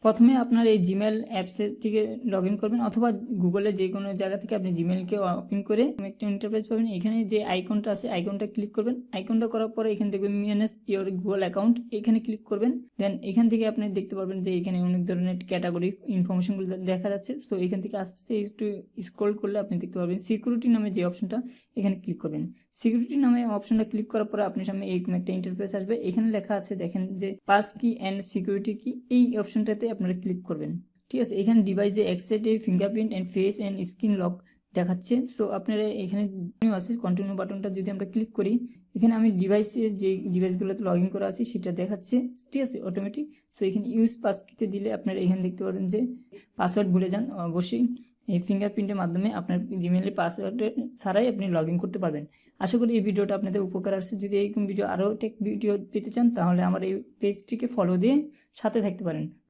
প্রথমে আপনার এই জিমেল অ্যাপসের থেকে লগ ইন করবেন, অথবা গুগলের যে কোনো জায়গা থেকে আপনি জিমেলকে ওপেন করে একটা ইন্টারফেস পাবেন। এখানে যে আইকনটা আছে আইকনটা ক্লিক করবেন। আইকনটা করার পরে এখান থেকে ম্যানেজ ইওর গুগল অ্যাকাউন্ট এখানে ক্লিক করবেন। দেন এখান থেকে আপনি দেখতে পারবেন যে এখানে অনেক ধরনের ক্যাটাগরি ইনফরমেশনগুলো দেখা যাচ্ছে। সো এখান থেকে আস্তে আস্তে একটু স্ক্রল করলে আপনি দেখতে পারবেন সিকিউরিটি নামে যে অপশনটা, এখানে ক্লিক করবেন। সিকিউরিটি নামে অপশনটা ক্লিক করার পরে আপনার সামনে এরকম একটা ইন্টারফেস আসবে। এখানে লেখা আছে দেখেন যে পাস কি অ্যান্ড সিকিউরিটি কি, এই অপশনটাতে আপনারা ক্লিক করবেন। ঠিক আছে, এখানে ডিভাইসে access fingerprint and face and screen lock দেখাচ্ছে। সো আপনারা এখানে আছে কন্টিনিউ বাটনটা যদি আমরা ক্লিক করি, এখানে আমি ডিভাইসের যে ডিভাইসগুলোতে লগ ইন করা আছে সেটা দেখাচ্ছে। ঠিক আছে, অটোমেটিক। সো এখানে ইউজ পাসকিতে দিলে আপনারা এখানে দেখতে পারবেন যে পাসওয়ার্ড ভুলে যান, অবশ্যই এই ফিঙ্গারপ্রিন্টের মাধ্যমে আপনার জিমেইলের পাসওয়ার্ড ছাড়াই আপনি লগ ইন করতে পারবেন। আশা করি এই ভিডিওটা আপনাদের উপকার আসছে। যদি এইরকম ভিডিও আরও টেক ভিডিও পেতে চান তাহলে আমার এই পেজটিকে ফলো দিয়ে সাথে থাকতে পারেন।